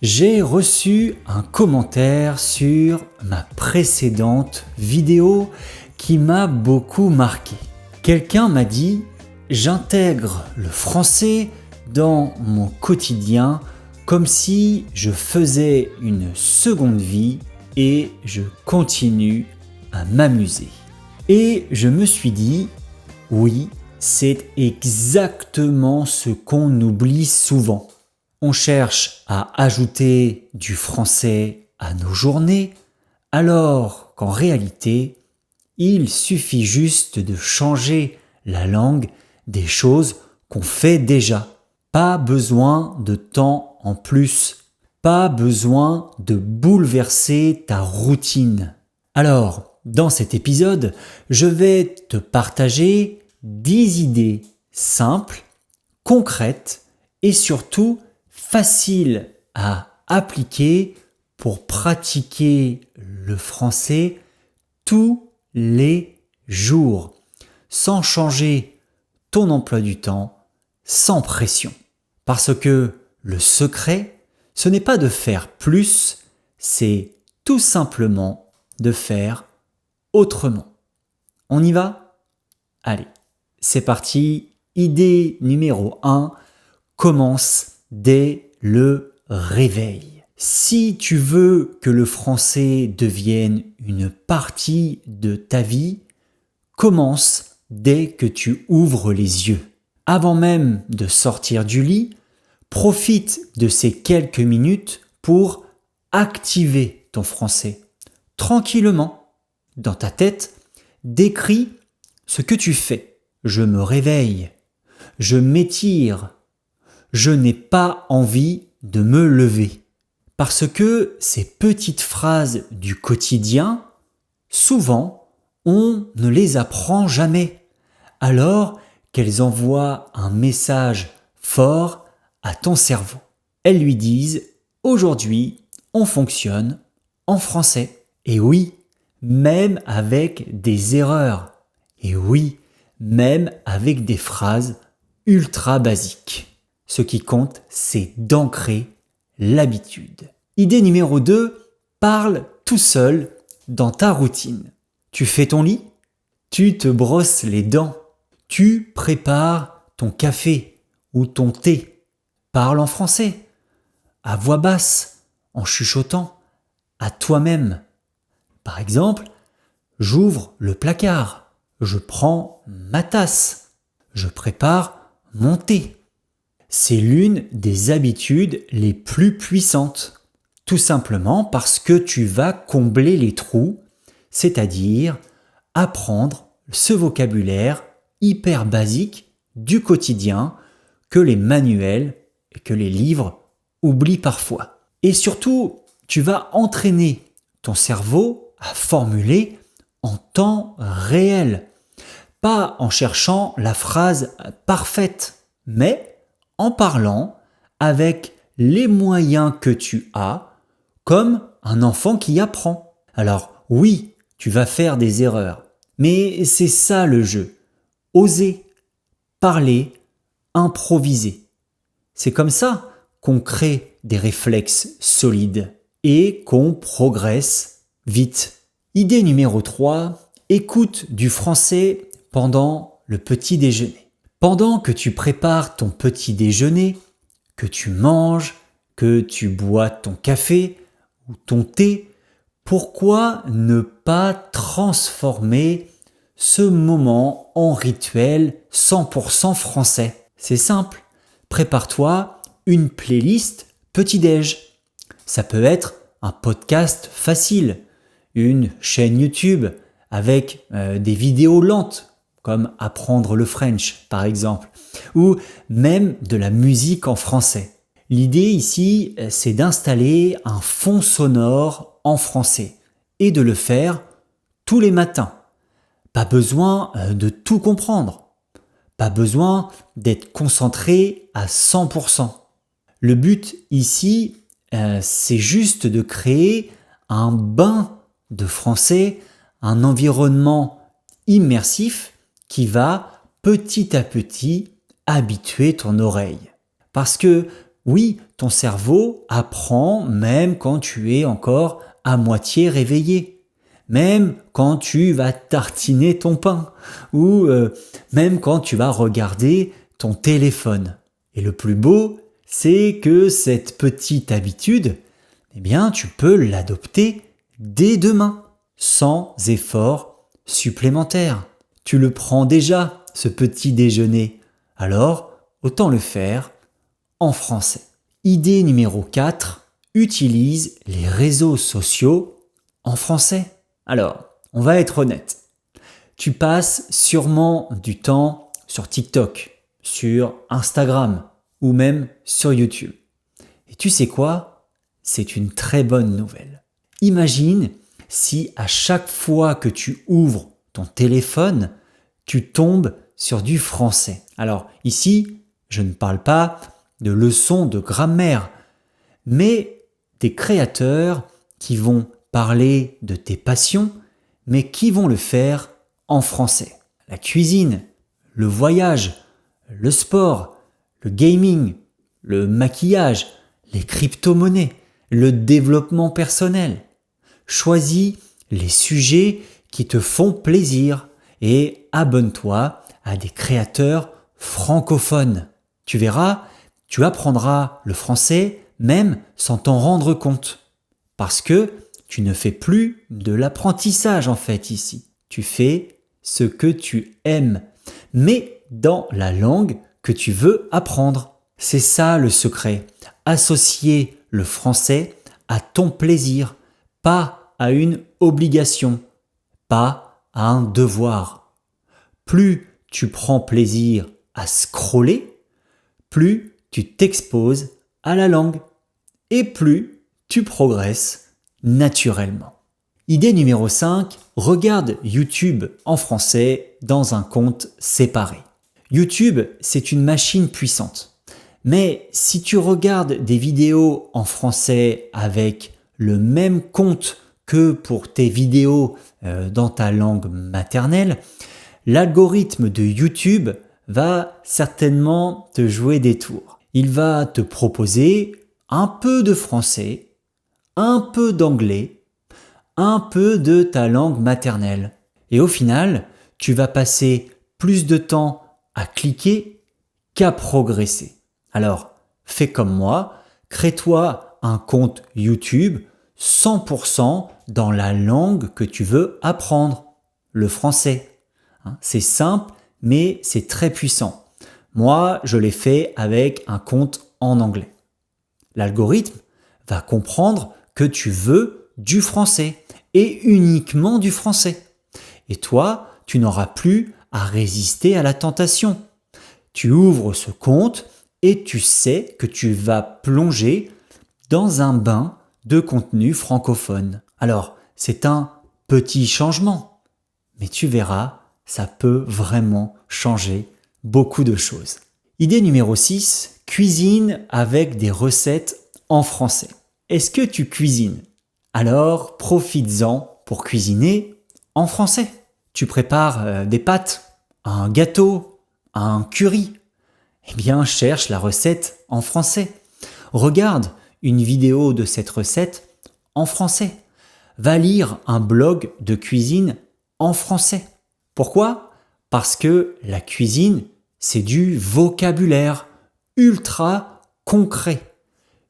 J'ai reçu un commentaire sur ma précédente vidéo qui m'a beaucoup marqué. Quelqu'un m'a dit « J'intègre le français dans mon quotidien comme si je faisais une seconde vie et je continue à m'amuser. » Et je me suis dit « Oui, c'est exactement ce qu'on oublie souvent. » On cherche à ajouter du français à nos journées, alors qu'en réalité, il suffit juste de changer la langue des choses qu'on fait déjà. Pas besoin de temps en plus, pas besoin de bouleverser ta routine. Alors, dans cet épisode, je vais te partager 10 idées simples, concrètes et surtout facile à appliquer pour pratiquer le français tous les jours, sans changer ton emploi du temps, sans pression. Parce que le secret, ce n'est pas de faire plus, c'est tout simplement de faire autrement. On y va ? Allez, c'est parti. Idée numéro 1, commence dès le réveil. Si tu veux que le français devienne une partie de ta vie, commence dès que tu ouvres les yeux. Avant même de sortir du lit, profite de ces quelques minutes pour activer ton français. Tranquillement, dans ta tête, décris ce que tu fais. Je me réveille, je m'étire, je n'ai pas envie de me lever. Parce que ces petites phrases du quotidien, souvent, on ne les apprend jamais, alors qu'elles envoient un message fort à ton cerveau. Elles lui disent « Aujourd'hui, on fonctionne en français. » Et oui, même avec des erreurs. Et oui, même avec des phrases ultra basiques. Ce qui compte, c'est d'ancrer l'habitude. Idée numéro 2, parle tout seul dans ta routine. Tu fais ton lit, tu te brosses les dents, tu prépares ton café ou ton thé. Parle en français, à voix basse, en chuchotant, à toi-même. Par exemple, j'ouvre le placard, je prends ma tasse, je prépare mon thé. C'est l'une des habitudes les plus puissantes, tout simplement parce que tu vas combler les trous, c'est-à-dire apprendre ce vocabulaire hyper basique du quotidien que les manuels et que les livres oublient parfois. Et surtout, tu vas entraîner ton cerveau à formuler en temps réel, pas en cherchant la phrase parfaite, mais en parlant avec les moyens que tu as, comme un enfant qui apprend. Alors oui, tu vas faire des erreurs, mais c'est ça le jeu. Oser, parler, improviser. C'est comme ça qu'on crée des réflexes solides et qu'on progresse vite. Idée numéro 3, écoute du français pendant le petit déjeuner. Pendant que tu prépares ton petit déjeuner, que tu manges, que tu bois ton café ou ton thé, pourquoi ne pas transformer ce moment en rituel 100% français ? C'est simple, prépare-toi une playlist petit-déj. Ça peut être un podcast facile, une chaîne YouTube avec des vidéos lentes, comme apprendre le French par exemple, ou même de la musique en français. L'idée ici, c'est d'installer un fond sonore en français et de le faire tous les matins. Pas besoin de tout comprendre, pas besoin d'être concentré à 100%. Le but ici, c'est juste de créer un bain de français, un environnement immersif qui va petit à petit habituer ton oreille. Parce que oui, ton cerveau apprend même quand tu es encore à moitié réveillé, même quand tu vas tartiner ton pain ou même quand tu vas regarder ton téléphone. Et le plus beau, c'est que cette petite habitude, eh bien, tu peux l'adopter dès demain, sans effort supplémentaire. Tu le prends déjà, ce petit déjeuner. Alors, autant le faire en français. Idée numéro 4, utilise les réseaux sociaux en français. Alors, on va être honnête. Tu passes sûrement du temps sur TikTok, sur Instagram ou même sur YouTube. Et tu sais quoi? C'est une très bonne nouvelle. Imagine si à chaque fois que tu ouvres ton téléphone, tu tombes sur du français. Alors ici, je ne parle pas de leçons de grammaire, mais des créateurs qui vont parler de tes passions, mais qui vont le faire en français. La cuisine, le voyage, le sport, le gaming, le maquillage, les crypto-monnaies, le développement personnel. Choisis les sujets qui te font plaisir et abonne-toi à des créateurs francophones. Tu verras, tu apprendras le français même sans t'en rendre compte. Parce que tu ne fais plus de l'apprentissage en fait ici. Tu fais ce que tu aimes, mais dans la langue que tu veux apprendre. C'est ça le secret. Associer le français à ton plaisir, pas à une obligation, pas à un devoir. Plus tu prends plaisir à scroller, plus tu t'exposes à la langue et plus tu progresses naturellement. Idée numéro 5, regarde YouTube en français dans un compte séparé. YouTube, c'est une machine puissante. Mais si tu regardes des vidéos en français avec le même compte que pour tes vidéos dans ta langue maternelle, l'algorithme de YouTube va certainement te jouer des tours. Il va te proposer un peu de français, un peu d'anglais, un peu de ta langue maternelle. Et au final, tu vas passer plus de temps à cliquer qu'à progresser. Alors, fais comme moi, crée-toi un compte YouTube 100% dans la langue que tu veux apprendre, le français. C'est simple, mais c'est très puissant. Moi, je l'ai fait avec un compte en anglais. L'algorithme va comprendre que tu veux du français et uniquement du français. Et toi, tu n'auras plus à résister à la tentation. Tu ouvres ce compte et tu sais que tu vas plonger dans un bain de contenu francophone. Alors, c'est un petit changement, mais tu verras, ça peut vraiment changer beaucoup de choses. Idée numéro 6, cuisine avec des recettes en français. Est-ce que tu cuisines? Alors, profites-en pour cuisiner en français. Tu prépares des pâtes, un gâteau, un curry. Eh bien, cherche la recette en français. Regarde une vidéo de cette recette en français. Va lire un blog de cuisine en français. Pourquoi? Parce que la cuisine, c'est du vocabulaire ultra concret.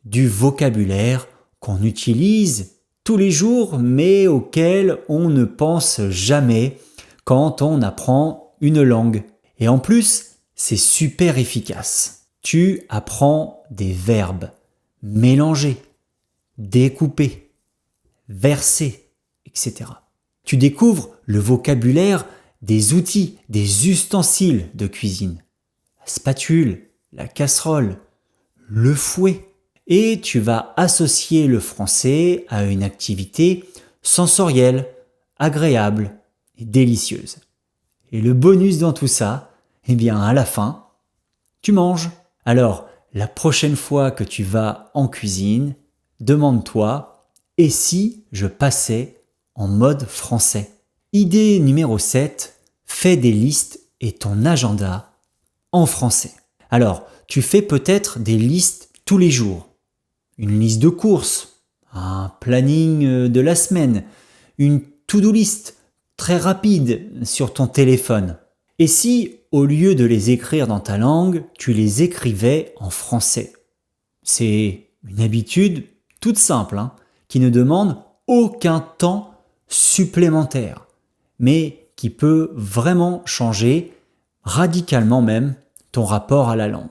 Du vocabulaire qu'on utilise tous les jours, mais auquel on ne pense jamais quand on apprend une langue. Et en plus, c'est super efficace. Tu apprends des verbes. Mélanger, découper, verser, etc. Tu découvres le vocabulaire des outils, des ustensiles de cuisine. La spatule, la casserole, le fouet. Et tu vas associer le français à une activité sensorielle, agréable et délicieuse. Et le bonus dans tout ça, eh bien à la fin, tu manges. Alors, la prochaine fois que tu vas en cuisine, demande-toi « Et si je passais en mode français ?» Idée numéro 7, fais des listes et ton agenda en français. Alors, tu fais peut-être des listes tous les jours, une liste de courses, un planning de la semaine, une to-do list très rapide sur ton téléphone. Et si, au lieu de les écrire dans ta langue, tu les écrivais en français? C'est une habitude toute simple, qui ne demande aucun temps supplémentaire, mais qui peut vraiment changer, radicalement même, ton rapport à la langue.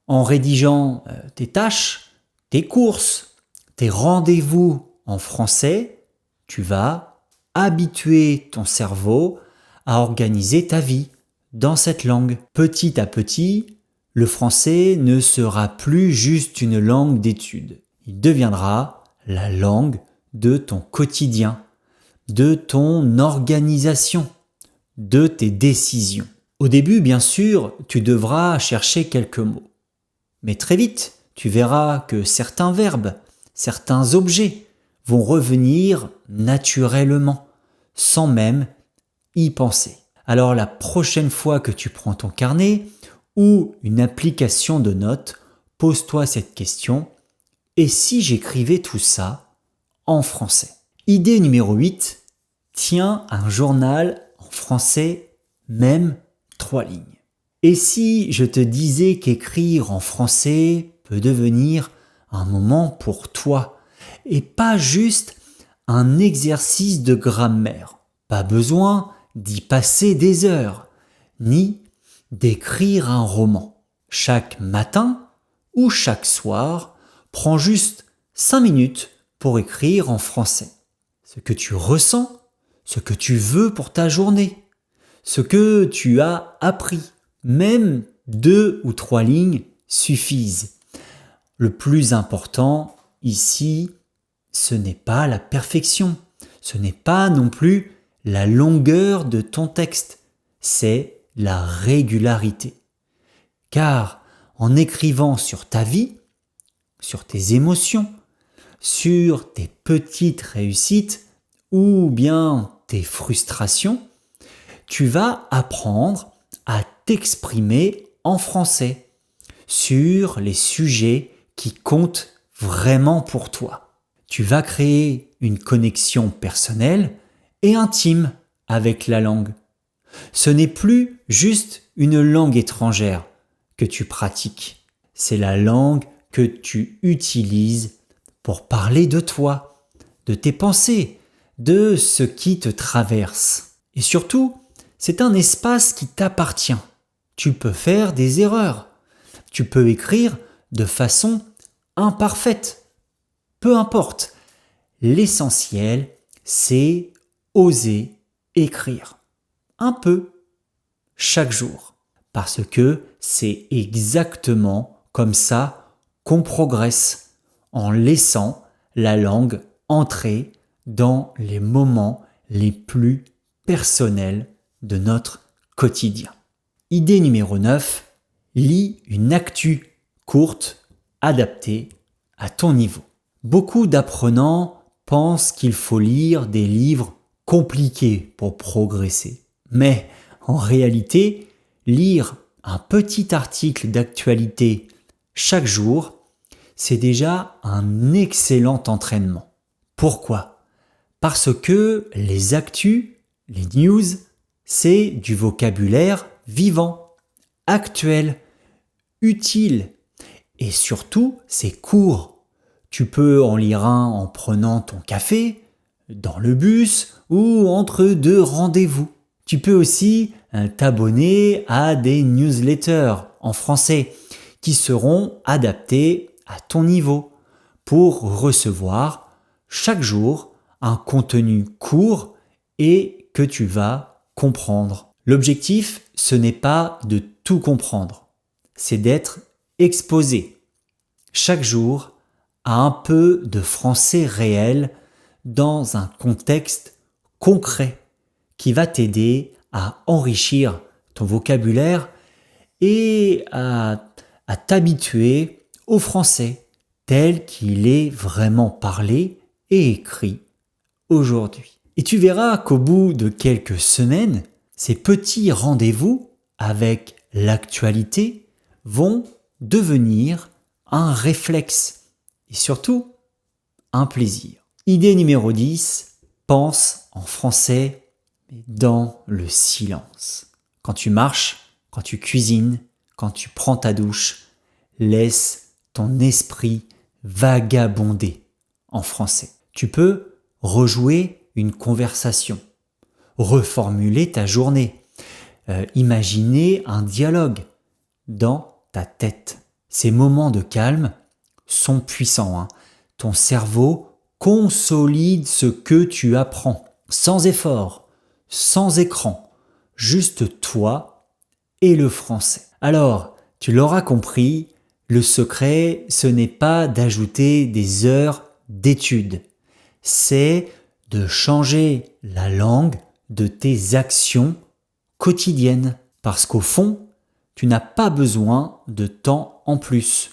En rédigeant tes tâches, tes courses, tes rendez-vous en français, tu vas habituer ton cerveau à organiser ta vie dans cette langue. Petit à petit, le français ne sera plus juste une langue d'étude. Il deviendra la langue de ton quotidien, de ton organisation, de tes décisions. Au début, bien sûr, tu devras chercher quelques mots. Mais très vite, tu verras que certains verbes, certains objets vont revenir naturellement, sans même y penser. Alors la prochaine fois que tu prends ton carnet ou une application de notes, pose-toi cette question: et si j'écrivais tout ça en français? Idée numéro 8, tiens un journal en français, même 3 lignes. Et si je te disais qu'écrire en français peut devenir un moment pour toi et pas juste un exercice de grammaire? Pas besoin d'y passer des heures, ni d'écrire un roman. Chaque matin ou chaque soir, prends juste 5 minutes pour écrire en français. Ce que tu ressens, ce que tu veux pour ta journée, ce que tu as appris. Même 2 ou 3 lignes suffisent. Le plus important ici, ce n'est pas la perfection, ce n'est pas non plus la longueur de ton texte, c'est la régularité. Car en écrivant sur ta vie, sur tes émotions, sur tes petites réussites ou bien tes frustrations, tu vas apprendre à t'exprimer en français sur les sujets qui comptent vraiment pour toi. Tu vas créer une connexion personnelle et intime avec la langue. Ce n'est plus juste une langue étrangère que tu pratiques, c'est la langue que tu utilises pour parler de toi, de tes pensées, de ce qui te traverse. Et surtout, c'est un espace qui t'appartient. Tu peux faire des erreurs. Tu peux écrire de façon imparfaite. Peu importe. L'essentiel, c'est oser écrire. Un peu. Chaque jour. Parce que c'est exactement comme ça qu'on progresse. En laissant la langue entrer dans les moments les plus personnels de notre quotidien. Idée numéro 9, lis une actu courte, adaptée à ton niveau. Beaucoup d'apprenants pensent qu'il faut lire des livres compliqués pour progresser. Mais en réalité, lire un petit article d'actualité chaque jour, c'est déjà un excellent entraînement. Pourquoi? Parce que les actus, les news, c'est du vocabulaire vivant, actuel, utile et surtout c'est court. Tu peux en lire un en prenant ton café, dans le bus ou entre 2 rendez-vous. Tu peux aussi t'abonner à des newsletters en français qui seront adaptés à ton niveau pour recevoir chaque jour un contenu court et que tu vas comprendre. L'objectif, ce n'est pas de tout comprendre, c'est d'être exposé chaque jour à un peu de français réel dans un contexte concret qui va t'aider à enrichir ton vocabulaire et à t'habituer au français tel qu'il est vraiment parlé et écrit aujourd'hui. Et tu verras qu'au bout de quelques semaines, ces petits rendez-vous avec l'actualité vont devenir un réflexe et surtout un plaisir. Idée numéro 10, pense en français mais dans le silence. Quand tu marches, quand tu cuisines, quand tu prends ta douche, laisse ton esprit vagabonder en français. Tu peux rejouer une conversation, reformuler ta journée, imaginer un dialogue dans ta tête. Ces moments de calme sont puissants. Ton cerveau consolide ce que tu apprends, sans effort, sans écran, juste toi et le français. Alors, tu l'auras compris, le secret, ce n'est pas d'ajouter des heures d'études, c'est de changer la langue de tes actions quotidiennes. Parce qu'au fond, tu n'as pas besoin de temps en plus.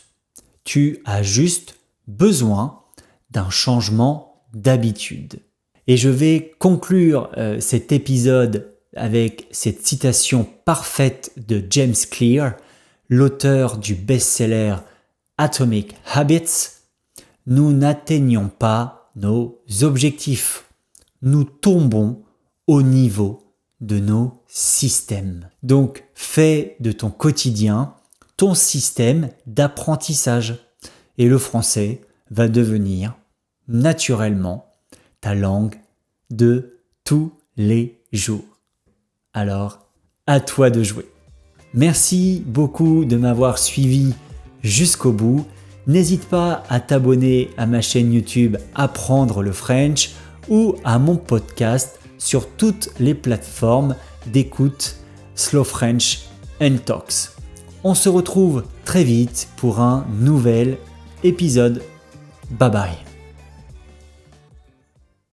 Tu as juste besoin d'un changement d'habitude. Et je vais conclure cet épisode avec cette citation parfaite de James Clear, l'auteur du best-seller Atomic Habits. Nous n'atteignons pas nos objectifs. Nous tombons au niveau de nos systèmes. Donc, fais de ton quotidien ton système d'apprentissage. Et le français va devenir naturellement ta langue de tous les jours. Alors, à toi de jouer. Merci beaucoup de m'avoir suivi jusqu'au bout. N'hésite pas à t'abonner à ma chaîne YouTube Apprendre le French ou à mon podcast sur toutes les plateformes d'écoute Slow French and Talks. On se retrouve très vite pour un nouvel épisode. Bye bye.